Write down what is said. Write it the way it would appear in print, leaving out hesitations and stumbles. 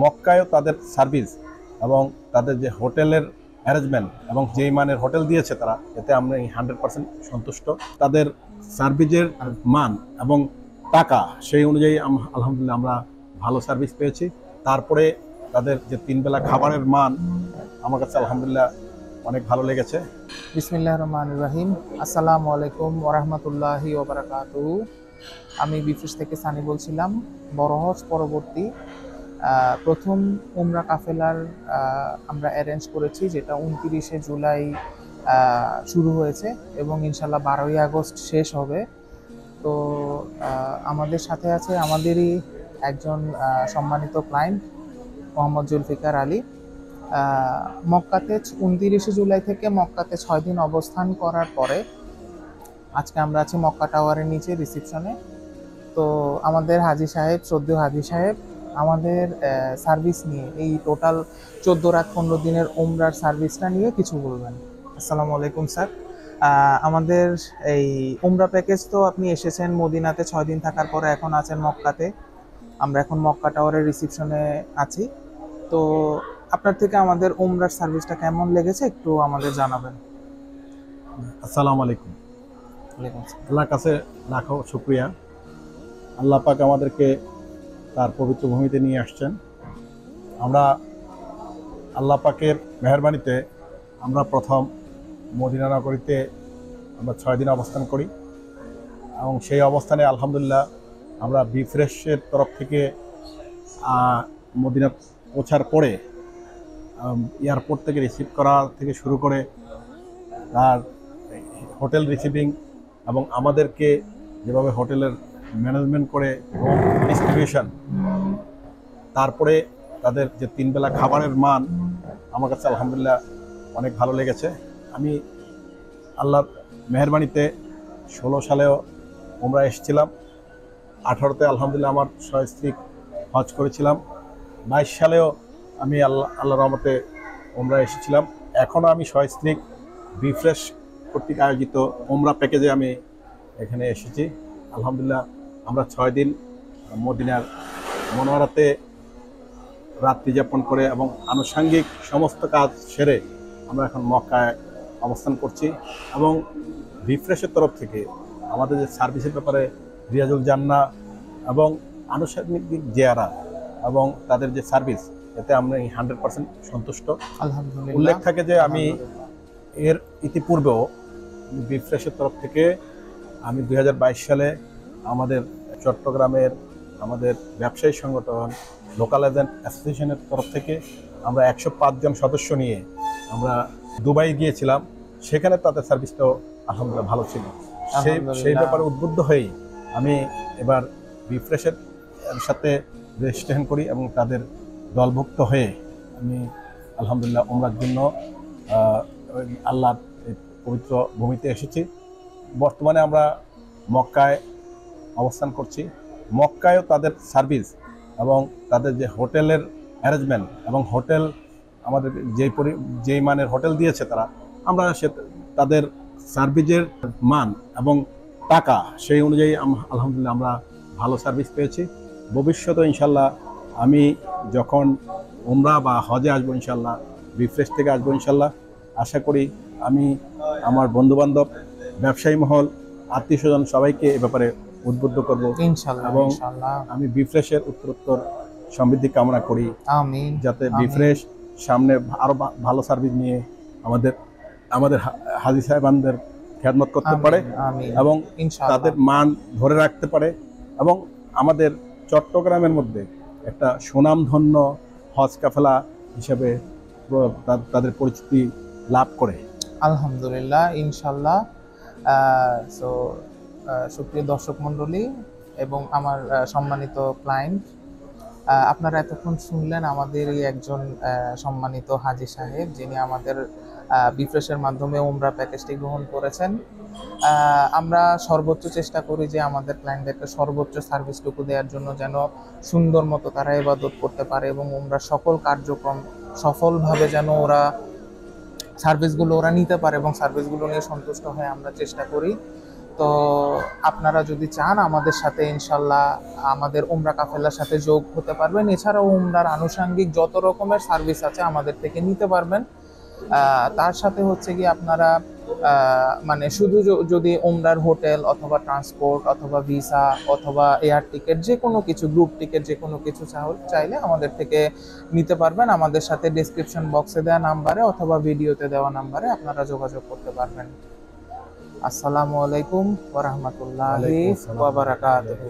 মক্কায়ও তাদের সার্ভিস এবং তাদের যে হোটেলের অ্যারেঞ্জমেন্ট এবং যেই মানের হোটেল দিয়েছে তারা, এতে আমরা 100% সন্তুষ্ট। তাদের সার্ভিসের মান এবং টাকা সেই অনুযায়ী আলহামদুলিল্লাহ আমরা ভালো সার্ভিস পেয়েছি। তারপরে তাদের যে 3 বেলা খাবারের মান আমার কাছে আলহামদুলিল্লাহ অনেক ভালো লেগেছে। বিসমিল্লাহির রহমানির রহিম। আসসালামু আলাইকুম ওয়া রাহমাতুল্লাহি ওয়া বারাকাতুহু। আমি বিফিস থেকে সানি বলছিলাম। বড় হজ পরবর্তী প্রথম উমরা কাফেলার আমরা অ্যারেঞ্জ করেছি, যেটা 29শে জুলাই শুরু হয়েছে এবং ইনশাল্লাহ 12ই আগস্ট শেষ হবে। তো আমাদের সাথে আছে আমাদেরই একজন সম্মানিত ক্লায়েন্ট মোহাম্মদ জুলফিকার আলী। মক্কাতে 29শে জুলাই থেকে মক্কাতে 6 দিন অবস্থান করার পরে আজকে আমরা আছি মক্কা টাওয়ারের নিচে রিসেপশনে। তো আমাদের হাজী সাহেব, শ্রদ্ধেয় হাজী সাহেব আমাদের সার্ভিস নিয়ে, এই টোটাল 14 রাত 15 দিনের উমরার সার্ভিসটা নিয়ে কিছু বলবেন। আসসালামু আলাইকুম স্যার। আমাদের এই উমরা প্যাকেজ, তো আপনি এসেছেন মদিনাতে 6 দিন থাকার পরে এখন আছেন মক্কাতে। আমরা এখন মক্কা টাওয়ারের রিসেপশনে আছি। তো আপনার থেকে আমাদের উমরার সার্ভিসটা কেমন লেগেছে একটু আমাদের জানাবেন। আসসালামু আলাইকুম। আল্লাহর কাছে লাখো শুকরিয়া। আল্লাহ পাক আমাদেরকে তার পবিত্র ভূমিতে নিয়ে আসছেন। আমরা আল্লাহ পাকের মেহেরবানিতে আমরা প্রথম মদিনা নগরীতে আমরা 6 দিন অবস্থান করি এবং সেই অবস্থানে আলহামদুলিল্লাহ আমরা বিফ্রেশের তরফ থেকে মদিনা পৌঁছার পরে এয়ারপোর্ট থেকে রিসিভ করা থেকে শুরু করে তার হোটেল রিসিভিং এবং আমাদেরকে যেভাবে হোটেলের ম্যানেজমেন্ট করে রুম ডিস্ট্রিবিউশন, তারপরে তাদের যে 3 বেলা খাবারের মান আমার কাছে আলহামদুলিল্লাহ অনেক ভালো লেগেছে। আমি আল্লাহর মেহেরবানিতে 16 সালেও উমরা এসেছিলাম, 18তে আলহামদুলিল্লাহ আমার সস্ত্রীক হজ করেছিলাম, 22 সালেও আমি আল্লাহর রহমতে উমরা এসেছিলাম। এখনও আমি সস্ত্রীক বিফ্রেশ কর্তৃক আয়োজিত উমরা প্যাকেজে আমি এখানে এসেছি। আলহামদুলিল্লাহ আমরা 6 দিন মদিনার মনোয়ারাতে রাত্রি যাপন করে এবং আনুষঙ্গিক সমস্ত কাজ সেরে আমরা এখন মক্কায় অবস্থান করছি। এবং রিফ্রেশের তরফ থেকে আমাদের যে সার্ভিসের ব্যাপারে রিয়াজুল জান্নাহ এবং আনুষঙ্গিক জিয়ারা এবং তাদের যে সার্ভিস, এতে আমরা 100% সন্তুষ্ট। আলহামদুলিল্লাহ। উল্লেখ থাকে যে আমি এর ইতিপূর্বেও রিফ্রেশের তরফ থেকে আমি 2022 সালে আমাদের চট্টগ্রামের আমাদের ব্যবসায়ী সংগঠন লোকাল এজেন্ট অ্যাসোসিয়েশনের তরফ থেকে আমরা 105 জন সদস্য নিয়ে আমরা দুবাই গিয়েছিলাম। সেখানে তাদের সার্ভিসটাও আলহামদুলিল্লাহ ভালো ছিল। সেই ব্যাপারে উদ্বুদ্ধ হয়েই আমি এবার রিফ্রেশের সাথে রেজিস্ট্রেশন করি এবং তাদের দলভুক্ত হয়ে আমি আলহামদুলিল্লাহ উমরার জন্য আল্লাহর পবিত্র ভূমিতে এসেছি। বর্তমানে আমরা মক্কায় অবস্থান করছি। মক্কায়ও তাদের সার্ভিস এবং তাদের যে হোটেলের অ্যারেঞ্জমেন্ট এবং হোটেল আমাদের যেই মানের হোটেল দিয়েছে তারা, আমরা তাদের সার্ভিসের মান এবং টাকা সেই অনুযায়ী আলহামদুলিল্লাহ আমরা ভালো সার্ভিস পেয়েছি। ভবিষ্যতে ইনশাল্লাহ আমি যখন উমরা বা হজে আসবো ইনশাল্লাহ, রিফ্রেশ থেকে আসবো ইনশাল্লাহ, আশা করি আমি আমার বন্ধুবান্ধব, ব্যবসায়ী মহল, আত্মীয় স্বজন সবাইকে এ ব্যাপারে উদ্বুদ্ধ করব এবং আমি বিফ্রেশের উত্তরোত্তর সমৃদ্ধি কামনা করি। আমিন। যাতে বিফ্রেশ সামনে আরো ভালো সার্ভিস নিয়ে আমাদের হাজী সাহেবানদের খেদমত করতে পারে এবং তাদের মান ধরে রাখতে পারে এবং আমাদের চট্টগ্রামের মধ্যে একটা সুনামধন্য হজ কাফেলা হিসেবে তাদের পরিচিতি লাভ করে। আলহামদুলিল্লাহ, ইনশাল্লাহ। সো সুপ্রিয় দর্শক মণ্ডলী এবং আমার সম্মানিত ক্লায়েন্ট, আপনারা এতক্ষণ শুনলেন আমাদেরই একজন সম্মানিত হাজী সাহেব, যিনি আমাদের বিফ্রেশের মাধ্যমে উমরা প্যাকেজটি গ্রহণ করেছেন। আমরা সর্বোচ্চ চেষ্টা করি যে আমাদের ক্লায়েন্টদেরকে সর্বোচ্চ সার্ভিসটুকু দেওয়ার জন্য, যেন সুন্দর মতো তারা ইবাদত করতে পারে এবং উমরার সকল কার্যক্রম সফলভাবে যেন ওরা সার্ভিসগুলো নিতে পারে এবং সার্ভিসগুলো নিয়ে সন্তুষ্ট হয়ে আমরা চেষ্টা করি। তো আপনারা যদি চান আমাদের সাথে ইনশাল্লাহ আমাদের উমরা কাফেলার সাথে যোগ হতে পারবেন। এছাড়াও উমরার আনুষঙ্গিক যত রকমের সার্ভিস আছে আমাদের থেকে নিতে পারবেন। তার সাথে হচ্ছে কি আপনারা মানে শুধু যদি উমরার হোটেল অথবা ট্রান্সপোর্ট অথবা ভিসা অথবা এয়ার টিকিট যে কোনো কিছু, গ্রুপ টিকিট যে কোনো কিছু চাইলে আমাদের থেকে নিতে পারবেন। আমাদের সাথে ডেসক্রিপশন বক্সে দেওয়া নাম্বারে অথবা ভিডিওতে দেওয়া নাম্বারে আপনারা যোগাযোগ করতে পারবেন। আসসালামু আলাইকুম ওয়া রাহমাতুল্লাহি ওয়ালাইকুম আসসালাম। ওয়া বারাকাতুহু।